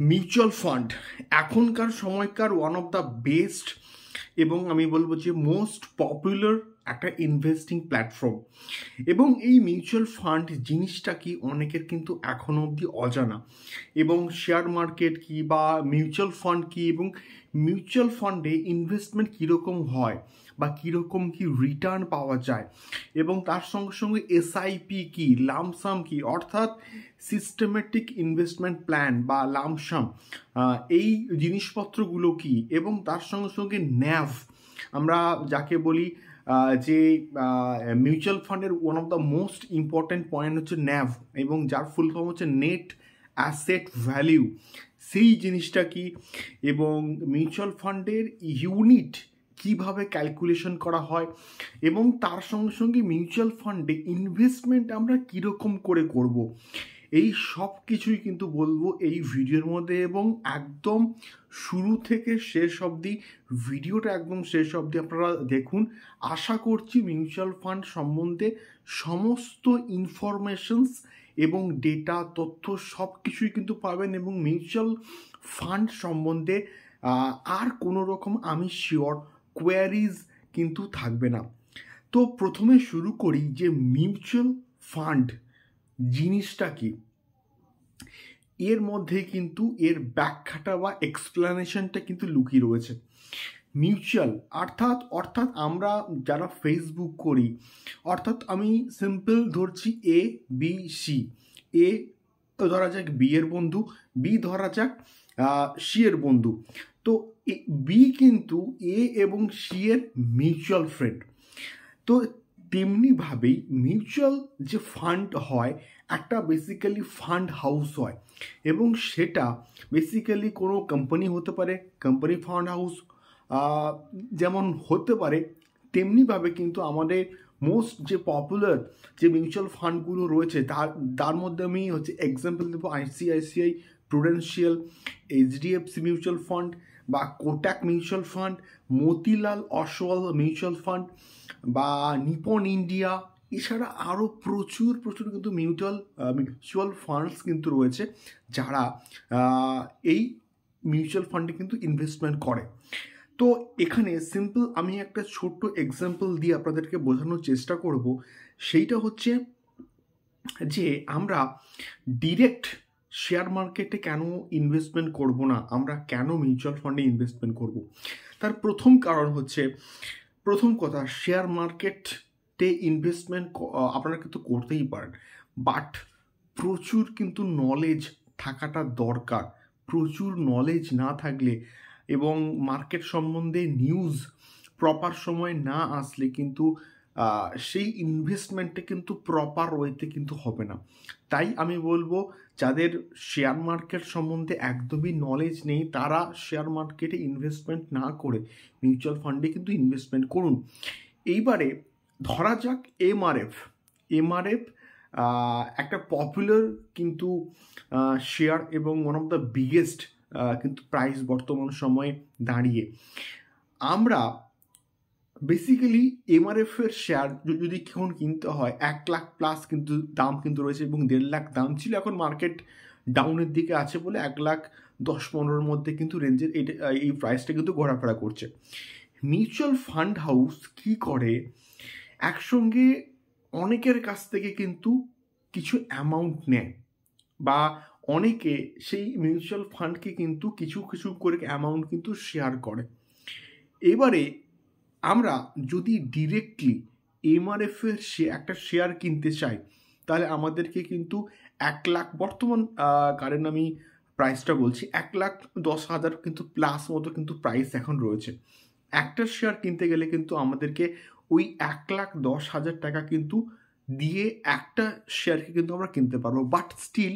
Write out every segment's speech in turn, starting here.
Mutual fund এখনকার সময়কার one of the best এবং আমি বলবো যে মোস্ট পপুলার একটা ইনভেস্টিং প্ল্যাটফর্ম। এবং এই মিউচুয়াল ফান্ড জিনিসটা কি অনেকের কিন্তু এখনো অবধি অজানা, এবং শেয়ার মার্কেট কি বা মিউচুয়াল ফান্ড কি এবং মিউচুয়াল ফান্ডে ইনভেস্টমেন্ট কীরকম হয় বা কীরকম কি রিটার্ন পাওয়া যায়, এবং তার সঙ্গে সঙ্গে এসআইপি কি, লামসাম কি, অর্থাৎ সিস্টেমেটিক ইনভেস্টমেন্ট প্ল্যান বা লামসাম, এই জিনিসপত্রগুলো কি, এবং তার সঙ্গে সঙ্গে ন্যাভ আমরা যাকে বলি, যে মিউচুয়াল ফান্ডের one of the most important point হচ্ছে ন্যাভ, এবং যার ফুল ফর্ম হচ্ছে নেট অ্যাসেট ভ্যালিউ, সেই জিনিসটা কি, এবং মিউচুয়াল ফান্ডের ইউনিট কিভাবে ক্যালকুলেশন করা হয়, এবং তার সঙ্গে সঙ্গে মিউচুয়াল ফান্ডে ইনভেস্টমেন্ট আমরা কীরকম করে করব, এই সব কিছুই কিন্তু বলবো এই ভিডিওর মধ্যে। এবং একদম শুরু থেকে শেষ অবধি ভিডিওটা একদম শেষ অবধি আপনারা দেখুন। আশা করছি মিউচুয়াল ফান্ড সম্বন্ধে সমস্ত ইনফরমেশনস এবং ডেটা তথ্য সব কিছুই কিন্তু পাবেন, এবং মিউচুয়াল ফান্ড সম্বন্ধে আর কোনো রকম আমি শিওর কোয়ারিজ কিন্তু থাকবে না। তো প্রথমে শুরু করি যে মিউচুয়াল ফান্ড জিনিসটা কি। এর মধ্যে কিন্তু এর ব্যাখ্যাটা বা এক্সপ্লেনেশনটা কিন্তু লুকিয়ে রয়েছে। মিউচুয়াল অর্থাৎ আমরা যারা ফেসবুক করি, অর্থাৎ আমি সিম্পল ধরছি এ বি সি। এ ধরা যাক বি এর বন্ধু, বি ধরা যাক সি এর বন্ধু। তো বি কিন্তু এ এবং সি এর মিউচুয়াল ফ্রেন্ড। তো তেমনিভাবেই মিউচুয়াল যে ফান্ড হয়, একটা বেসিক্যালি ফান্ড হাউস হয়, এবং সেটা বেসিক্যালি কোনো কোম্পানি হতে পারে, কোম্পানি ফান্ড হাউস যেমন হতে পারে, তেমনিভাবে কিন্তু আমাদের মোস্ট যে পপুলার যে মিউচুয়াল ফান্ডগুলো রয়েছে তার মধ্যে আমি হচ্ছে এক্সাম্পল দেবো ICICI Prudential, HDFC mutual fund বা Kotak mutual fund, Motilal Oswal mutual fund বা নিপন ইন্ডিয়া। এছাড়া আরও প্রচুর কিন্তু মিউচুয়াল ফান্ডস কিন্তু রয়েছে যারা এই মিউচুয়াল ফান্ডে কিন্তু ইনভেস্টমেন্ট করে। তো এখানে সিম্পল আমি একটা ছোট্ট এক্সাম্পল দিয়ে আপনাদেরকে বোঝানোর চেষ্টা করব। সেইটা হচ্ছে যে আমরা ডিরেক্ট শেয়ার মার্কেটে কেন ইনভেস্টমেন্ট করব না, আমরা কেন মিউচুয়াল ফান্ডে ইনভেস্টমেন্ট করব। তার প্রথম কারণ হচ্ছে, প্রথম কথা, শেয়ার মার্কেটে ইনভেস্টমেন্ট আপনারা কিন্তু করতেই পারেন, বাট প্রচুর কিন্তু নলেজ থাকাটা দরকার। প্রচুর নলেজ না থাকলে এবং মার্কেট সম্বন্ধে নিউজ প্রপার সময় না আসলে কিন্তু সেই ইনভেস্টমেন্টটা কিন্তু প্রপার ওয়েতে কিন্তু হবে না। তাই আমি বলবো যাদের শেয়ার মার্কেট সম্বন্ধে একদমই নলেজ নেই তারা শেয়ার মার্কেটে ইনভেস্টমেন্ট না করে মিউচুয়াল ফান্ডে কিন্তু ইনভেস্টমেন্ট করুন। এইবারে ধরা যাক এমআরএফ একটা পপুলার কিন্তু শেয়ার এবং ওয়ান অফ দ্য বিগেস্ট কিন্তু প্রাইস বর্তমান সময়ে দাঁড়িয়ে। আমরা বেসিক্যালি এমআরএফ এর শেয়ার যদি এখন কিনতে হয় 1 লাখ প্লাস কিন্তু দাম কিন্তু রয়েছে, এবং 1.5 লাখ দাম ছিল। এখন মার্কেট ডাউনের দিকে আছে বলে 1,10,15,000 মধ্যে কিন্তু রেঞ্জের এই প্রাইসটা কিন্তু ঘোরাফেরা করছে। মিউচুয়াল ফান্ড হাউস কি করে, একসঙ্গে অনেকের কাছ থেকে কিন্তু কিছু অ্যামাউন্ট নেয়, বা অনেকে সেই মিউচুয়াল ফান্ডকে কিন্তু কিছু করে অ্যামাউন্ট কিন্তু শেয়ার করে। এবারে আমরা যদি ডিরেক্টলি এমআরএফের একটা শেয়ার কিনতে চাই, তাহলে আমাদেরকে কিন্তু 1 লাখ, বর্তমান কারেন্ট আমি প্রাইসটা বলছি, 1,10,000 কিন্তু প্লাস মতো কিন্তু প্রাইস এখন রয়েছে। একটা শেয়ার কিনতে গেলে কিন্তু আমাদেরকে ওই 1,10,000 টাকা কিন্তু দিয়ে একটা শেয়ারকে কিন্তু আমরা কিনতে পারবো, বাট স্টিল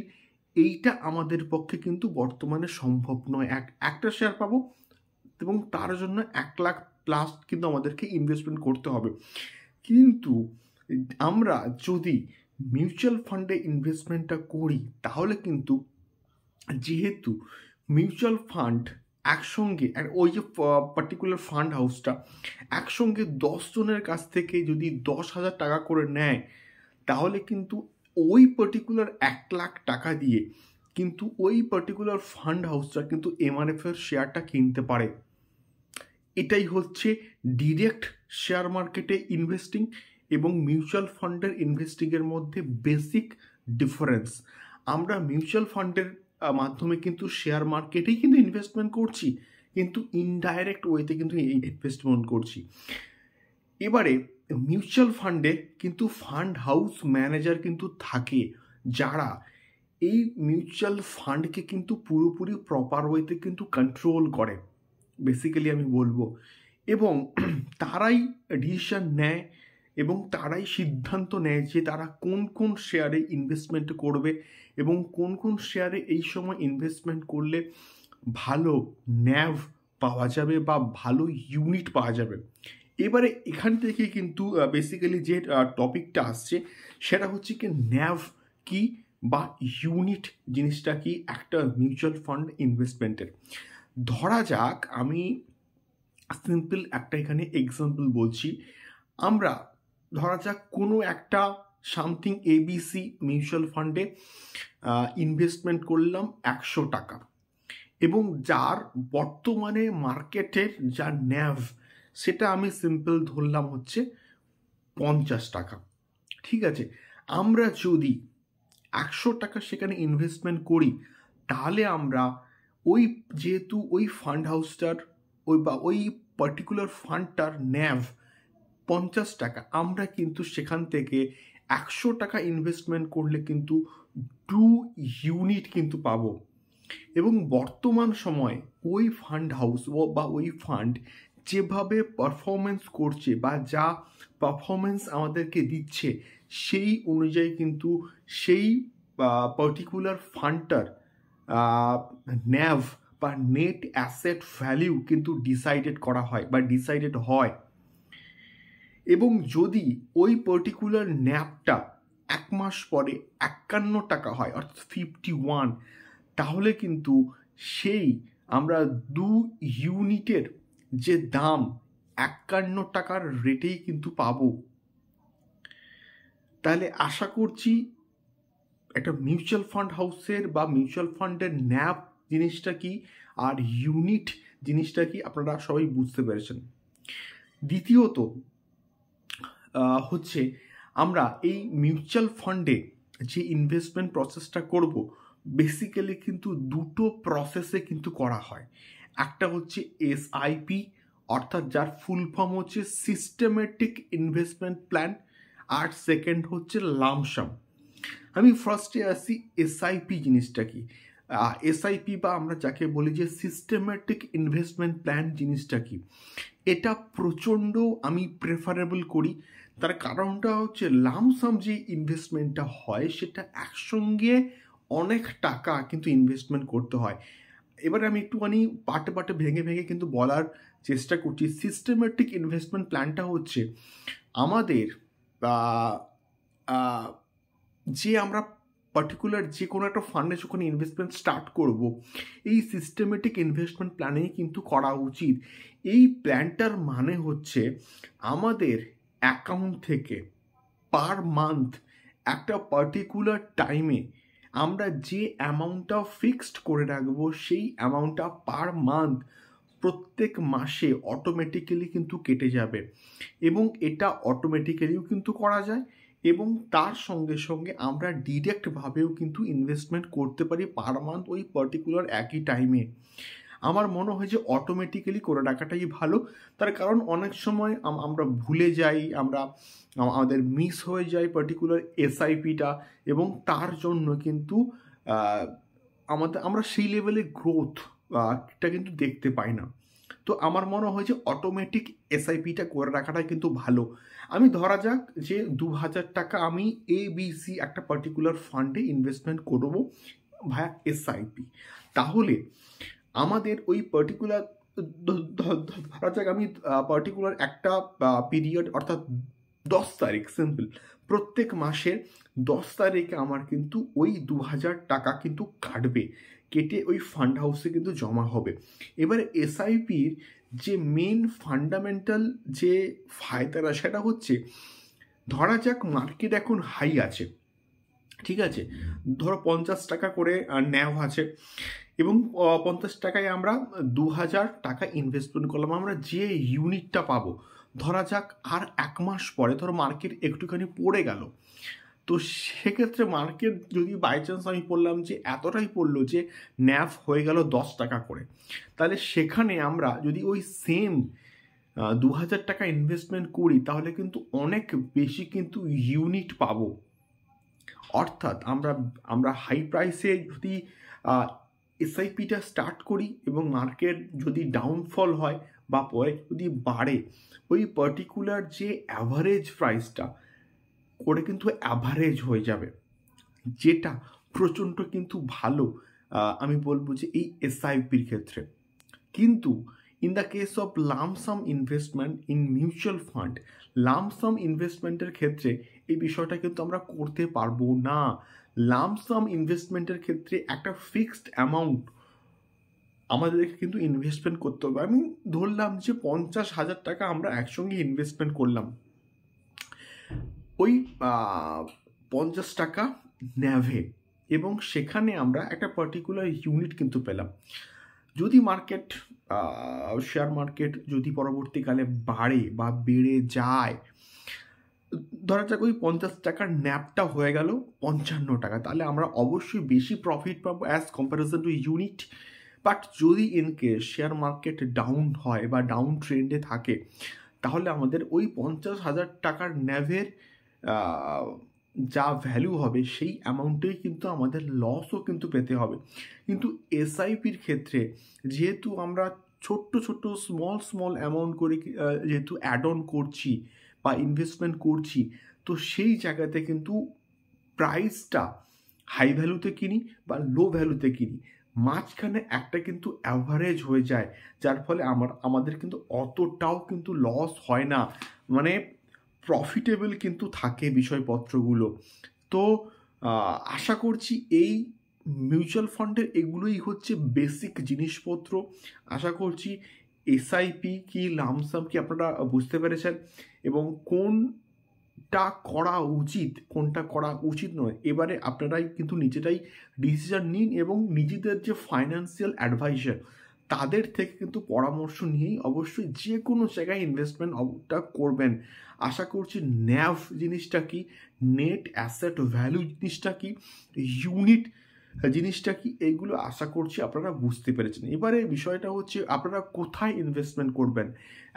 এইটা আমাদের পক্ষে কিন্তু বর্তমানে সম্ভব নয়। একটা শেয়ার পাবো এবং তার জন্য 1 লাখ প্লাস কিন্তু আমাদেরকে ইনভেস্টমেন্ট করতে হবে। কিন্তু আমরা যদি মিউচুয়াল ফান্ডে ইনভেস্টমেন্টটা করি, তাহলে কিন্তু যেহেতু মিউচুয়াল ফান্ড একসঙ্গে ওই যে পার্টিকুলার ফান্ড হাউসটা একসঙ্গে 10 জনের কাছ থেকে যদি 10,000 টাকা করে নেয়, তাহলে কিন্তু ওই পার্টিকুলার 1 লাখ টাকা দিয়ে কিন্তু ওই পার্টিকুলার ফান্ড হাউসটা কিন্তু এমআরএফ এর শেয়ারটা কিনতে পারে। এটাই হচ্ছে ডিরেক্ট শেয়ার মার্কেটে ইনভেস্টিং এবং মিউচুয়াল ফান্ডের ইনভেস্টিংয়ের মধ্যে বেসিক ডিফারেন্স। আমরা মিউচুয়াল ফান্ডের মাধ্যমে কিন্তু শেয়ার মার্কেটেই কিন্তু ইনভেস্টমেন্ট করছি, কিন্তু ইনডাইরেক্ট ওয়েতে কিন্তু ইনভেস্টমেন্ট করছি। এবারে মিউচুয়াল ফান্ডে কিন্তু ফান্ড হাউস ম্যানেজার কিন্তু থাকে, যারা এই মিউচুয়াল ফান্ডকে কিন্তু পুরোপুরি প্রপার ওয়েতে কিন্তু কন্ট্রোল করে বেসিক্যালি আমি বলবো, এবং তারাই ডিসিশন নেয় এবং তারাই সিদ্ধান্ত নেয় যে তারা কোন কোন শেয়ারে ইনভেস্টমেন্ট করবে এবং কোন কোন শেয়ারে এই সময় ইনভেস্টমেন্ট করলে ভালো ন্যাভ পাওয়া যাবে বা ভালো ইউনিট পাওয়া যাবে। এবারে এখান থেকে কিন্তু বেসিক্যালি যে টপিকটা আসছে সেটা হচ্ছে কি ন্যাভ কি বা ইউনিট জিনিসটা কি একটা মিউচুয়াল ফান্ড ইনভেস্টমেন্টের। ধরা যাক আমি সিম্পল একটা এখানে এক্সাম্পল বলছি। আমরা ধরা যাক কোনো একটা সামথিং এবিসি মিউচুয়াল ফান্ডে ইনভেস্টমেন্ট করলাম 100 টাকা, এবং যার বর্তমানে মার্কেটের যা ন্যাভ সেটা আমি সিম্পল ধরলাম হচ্ছে 50 টাকা। ঠিক আছে, আমরা যদি 100 টাকা সেখানে ইনভেস্টমেন্ট করি, তাহলে আমরা ওই যেহেতু ওই ফান্ড হাউসটার ওই পার্টিকুলার ফান্ডটার ন্যাভ 50 টাকা, আমরা কিন্তু সেখান থেকে 100 টাকা ইনভেস্টমেন্ট করলে কিন্তু 2 ইউনিট কিন্তু পাবো। এবং বর্তমান সময় ওই ফান্ড হাউস বা ওই ফান্ড যেভাবে পারফরমেন্স করছে বা যা পারফরমেন্স আমাদেরকে দিচ্ছে, সেই অনুযায়ী কিন্তু সেই পার্টিকুলার ফান্ডটার ন্যাভ বা নেট অ্যাসেট ভ্যালিউ কিন্তু ডিসাইডেড করা হয় বা ডিসাইডেড হয়। এবং যদি ওই পার্টিকুলার ন্যাভটা 1 মাস পরে 51 টাকা হয় অর্থাৎ 51, তাহলে কিন্তু সেই আমরা 2 ইউনিটের যে দাম 51 টাকার রেটেই কিন্তু পাবো। তাহলে আশা করছি একটা মিউচুয়াল ফান্ড হাউসের বা মিউচুয়াল ফান্ডের ন্যাভ জিনিসটা কি আর ইউনিট জিনিসটা কি আপনারা সবাই বুঝতে পেরেছেন। দ্বিতীয়ত হচ্ছে আমরা এই মিউচুয়াল ফান্ডে যে ইনভেস্টমেন্ট প্রসেসটা করব, বেসিক্যালি কিন্তু দুটো প্রসেসে কিন্তু করা হয়। একটা হচ্ছে এসআইপি, অর্থাৎ যার ফুল ফর্ম হচ্ছে সিস্টেমেটিক ইনভেস্টমেন্ট প্ল্যান, আর সেকেন্ড হচ্ছে লামসাম। আমি ফার্স্টে আসি এসআইপি জিনিসটা কি। এসআইপি বা আমরা যাকে বলি যে সিস্টেমেটিক ইনভেস্টমেন্ট প্ল্যান জিনিসটা কি, এটা প্রচণ্ড আমি প্রেফারেবল করি। তার কারণটা হচ্ছে লামসাম যে ইনভেস্টমেন্টটা হয় সেটা একসঙ্গে অনেক টাকা কিন্তু ইনভেস্টমেন্ট করতে হয়। এবারে আমি একটুখানি পার্টে পার্টে ভেঙে ভেঙে কিন্তু বলার চেষ্টা করছি। সিস্টেমেটিক ইনভেস্টমেন্ট প্ল্যানটা হচ্ছে আমাদের যে আমরা পার্টিকুলার যে কোনো একটা ফান্ডে যখন ইনভেস্টমেন্ট স্টার্ট করব, এই সিস্টেমেটিক ইনভেস্টমেন্ট প্ল্যানেই কিন্তু করা উচিত। এই প্ল্যানটার মানে হচ্ছে আমাদের অ্যাকাউন্ট থেকে পার মান্থ একটা পার্টিকুলার টাইমে আমরা যে অ্যামাউন্টটা ফিক্সড করে রাখবো, সেই অ্যামাউন্টটা পার মান্থ প্রত্যেক মাসে অটোমেটিক্যালি কিন্তু কেটে যাবে। এবং এটা অটোমেটিক্যালিও কিন্তু করা যায়, এবং তার সঙ্গে সঙ্গে আমরা ডিরেক্টভাবেও কিন্তু ইনভেস্টমেন্ট করতে পারি পার মান্থ ওই পার্টিকুলার একই টাইমে। আমার মনে হয় যে অটোমেটিক্যালি করে রাখাটাই ভালো। তার কারণ অনেক সময় আমরা ভুলে যাই, আমাদের মিস হয়ে যায় পার্টিকুলার এসআইপিটা, এবং তার জন্য কিন্তু আমরা সেই লেভেলে গ্রোথটা কিন্তু দেখতে পাই না। তো আমার মনে হয় যে অটোমেটিক এসআইপিটা করে রাখাটাই কিন্তু ভালো। আমি ধরা যাক যে 2000 টাকা আমি এবিসি একটা পার্টিকুলার ফান্ডে ইনভেস্টমেন্ট করবো ভায়া এসআইপি। তাহলে আমাদের ওই পার্টিকুলার ধরা যাক আমি পার্টিকুলার একটা পিরিয়ড অর্থাৎ 10 তারিখ, সিম্পল প্রত্যেক মাসের 10 তারিখে আমার কিন্তু ওই 2000 টাকা কিন্তু কেটে ওই ফান্ড হাউসে কিন্তু জমা হবে। এবারে এসআইপির যে মেন ফান্ডামেন্টাল যে ফায়দাটা সেটা হচ্ছে, ধরা যাক মার্কেট এখন হাই আছে, ঠিক আছে, ধরো 50 টাকা করে ন্যাভ আছে এবং 50 টাকায় আমরা 2000 টাকা ইনভেস্টমেন্ট করলাম। আমরা যে ইউনিটটা পাবো, ধরা যাক আর 1 মাস পরে ধরো মার্কেট একটুখানি পড়ে গেল, তো সেক্ষেত্রে মার্কেট যদি বাই চান্স আমি বললাম যে এতটাই পড়লো যে ন্যাভ হয়ে গেল 10 টাকা করে, তাহলে সেখানে আমরা যদি ওই সেম 2000 টাকা ইনভেস্টমেন্ট করি তাহলে কিন্তু অনেক বেশি কিন্তু ইউনিট পাবো। অর্থাৎ আমরা হাই প্রাইসে যদি এসআইপিটা স্টার্ট করি এবং মার্কেট যদি ডাউনফল হয় বা পরে যদি বাড়ে, ওই পার্টিকুলার যে অ্যাভারেজ প্রাইসটা করে কিন্তু অ্যাভারেজ হয়ে যাবে, যেটা প্রচণ্ড কিন্তু ভালো আমি বলবো যে এই এসআইপির ক্ষেত্রে। কিন্তু in the case of lump sum investment in mutual fund, lump sum ইনভেস্টমেন্টের ক্ষেত্রে এই বিষয়টা কিন্তু আমরা করতে পারবো না। লামসাম ইনভেস্টমেন্টের ক্ষেত্রে একটা ফিক্সড অ্যামাউন্ট আমাদেরকে কিন্তু ইনভেস্টমেন্ট করতে হবে। আমি ধরলাম যে 50,000 টাকা আমরা একসঙ্গে ইনভেস্টমেন্ট করলাম, ওই 50 টাকা ন্যাভে, এবং সেখানে আমরা একটা পার্টিকুলার ইউনিট কিন্তু পেলাম। যদি মার্কেট শেয়ার মার্কেট যদি পরবর্তীকালে বাড়ে বা বেড়ে যায়, ধরা যাক ওই 50 টাকার ন্যাপটা হয়ে গেল 55 টাকা, তাহলে আমরা অবশ্যই বেশি প্রফিট পাবো as comparison to unit. But যদি in case share market down হয় বা ডাউন ট্রেন্ডে থাকে, তাহলে আমাদের ওই 50,000 টাকার ন্যাভের যা ভ্যালু হবে সেই অ্যামাউন্টেই কিন্তু আমাদের লসও কিন্তু পেতে হবে। কিন্তু এসআইপির ক্ষেত্রে যেহেতু আমরা ছোট্ট ছোট্ট স্মল অ্যামাউন্ট করে যেহেতু অ্যাড অন করছি বা ইনভেস্টমেন্ট করছি, তো সেই জায়গাতে কিন্তু প্রাইসটা হাই ভ্যালুতে কিনি বা লো ভ্যালুতে কিনি, মাঝখানে একটা কিন্তু অ্যাভারেজ হয়ে যায়, যার ফলে আমাদের কিন্তু অতটাও কিন্তু লস হয় না, মানে প্রফিটেবল কিন্তু থাকে বিষয়পত্রগুলো। তো আশা করছি এই মিউচুয়াল ফান্ডের এগুলোই হচ্ছে বেসিক জিনিসপত্র। আশা করছি এসআইপি কি লামসাম কি আপনারা বুঝতে পেরেছেন, এবং কোনটা করা উচিত কোনটা করা উচিত নয় এবারে আপনারাই কিন্তু নিজেরাই ডিসিশন নিন, এবং নিজেদের যে ফাইন্যান্সিয়াল অ্যাডভাইজার তাদের থেকে কিন্তু পরামর্শ নিয়েই অবশ্যই যে কোনো জায়গায় ইনভেস্টমেন্টটা করবেন। আশা করছি ন্যাভ জিনিসটা কি, নেট অ্যাসেট ভ্যালু জিনিসটা কি, ইউনিট জিনিসটা কি, এইগুলো আশা করছি আপনারা বুঝতে পেরেছেন। এবারে বিষয়টা হচ্ছে আপনারা কোথায় ইনভেস্টমেন্ট করবেন।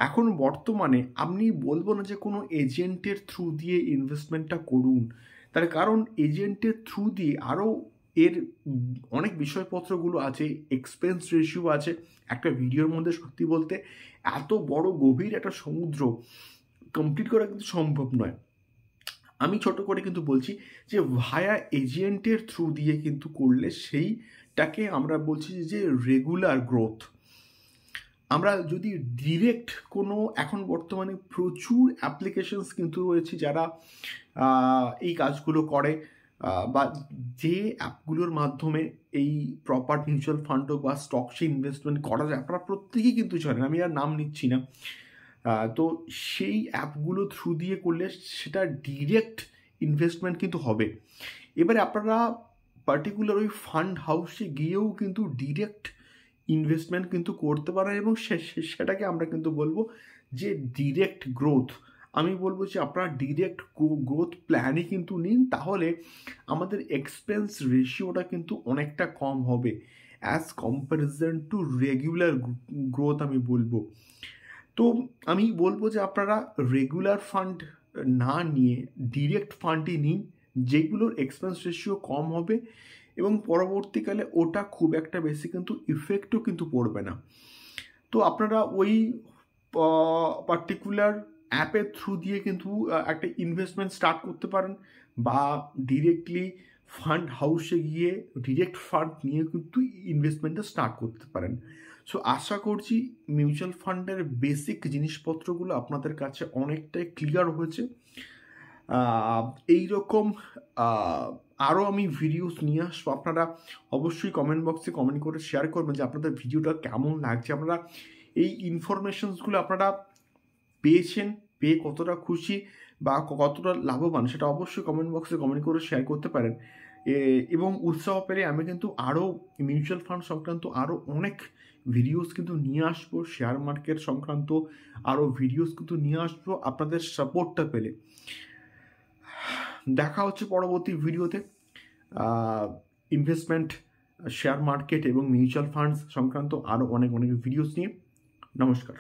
এখন বর্তমানে আমি বলবো না যে কোনো এজেন্টের থ্রু দিয়ে ইনভেস্টমেন্টটা করুন, তার কারণ এজেন্টের থ্রু দিয়ে আরও এর অনেক বিষয়পত্রগুলো আছে, এক্সপেন্স রেশিও আছে। একটা ভিডিওর মধ্যে সত্যি বলতে এত বড় গভীর একটা সমুদ্র কমপ্লিট করা কিন্তু সম্ভব নয়। আমি ছোট করে কিন্তু বলছি যে ভায়া এজেন্টের থ্রু দিয়ে কিন্তু করলে সেইটাকে আমরা বলছি যে রেগুলার গ্রোথ। আমরা যদি ডিরেক্ট কোনো, এখন বর্তমানে প্রচুর অ্যাপ্লিকেশনস কিন্তু রয়েছে যারা এই কাজগুলো করে, বা যে অ্যাপগুলোর মাধ্যমে এই প্রপার মিউচুয়াল ফান্ড বা স্টকসে ইনভেস্টমেন্ট করা যায়, আপনারা প্রত্যেকেই কিন্তু জানেন, আমি আর নাম নিচ্ছি না। তো সেই অ্যাপগুলো থ্রু দিয়ে করলে সেটা ডিরেক্ট ইনভেস্টমেন্ট কিন্তু হবে। এবারে আপনারা পার্টিকুলার ওই ফান্ড হাউসে গিয়েও কিন্তু ডিরেক্ট ইনভেস্টমেন্ট কিন্তু করতে পারেন, এবং সেটাকে আমরা কিন্তু বলবো যে ডিরেক্ট গ্রোথ। আমি বলবো যে আপনারা ডিরেক্ট গ্রোথ প্ল্যানই কিন্তু নিন, তাহলে আমাদের এক্সপেন্স রেশিওটা কিন্তু অনেকটা কম হবে as comparison to regular growth আমি বলবো। তো আমি বলবো যে আপনারা রেগুলার ফান্ড না নিয়ে ডিরেক্ট ফান্ডই নিন, যেগুলোর এক্সপেন্স রেশিও কম হবে এবং পরবর্তীকালে ওটা খুব একটা বেশি কিন্তু ইফেক্টও কিন্তু পড়বে না। তো আপনারা ওই পার্টিকুলার অ্যাপের থ্রু দিয়ে কিন্তু একটা ইনভেস্টমেন্ট স্টার্ট করতে পারেন, বা ডিরেক্টলি ফান্ড হাউসে গিয়ে ডিরেক্ট ফান্ড নিয়ে কিন্তু ইনভেস্টমেন্টটা স্টার্ট করতে পারেন। সো আশা করছি মিউচুয়াল ফান্ডের বেসিক জিনিসপত্রগুলো আপনাদের কাছে অনেকটাই ক্লিয়ার হয়েছে। এই রকম আরও আমি ভিডিওস নিয়ে আসবো, আপনারা অবশ্যই কমেন্ট বক্সে কমেন্ট করে শেয়ার করবেন যে আপনাদের ভিডিওটা কেমন লাগছে, আপনারা এই ইনফরমেশনসগুলো আপনারা পেয়েছেন, পেয়ে কতটা খুশি, বা কতটা লাভবান সেটা অবশ্যই কমেন্ট বক্সে কমেন্ট করে শেয়ার করতে পারেন। এবং উৎসাহ পেলে আমি কিন্তু আরও মিউচুয়াল ফান্ড সংক্রান্ত আরও অনেক ভিডিওস কিন্তু নিয়ে আসবো, শেয়ার মার্কেট সংক্রান্ত আরও ভিডিওস কিন্তু নিয়ে আসবো আপনাদের সাপোর্টটা পেলে। দেখা হচ্ছে পরবর্তী ভিডিওতে ইনভেস্টমেন্ট, শেয়ার মার্কেট এবং মিউচুয়াল ফান্ডস সংক্রান্ত আরও অনেক ভিডিওস নিয়ে। নমস্কার।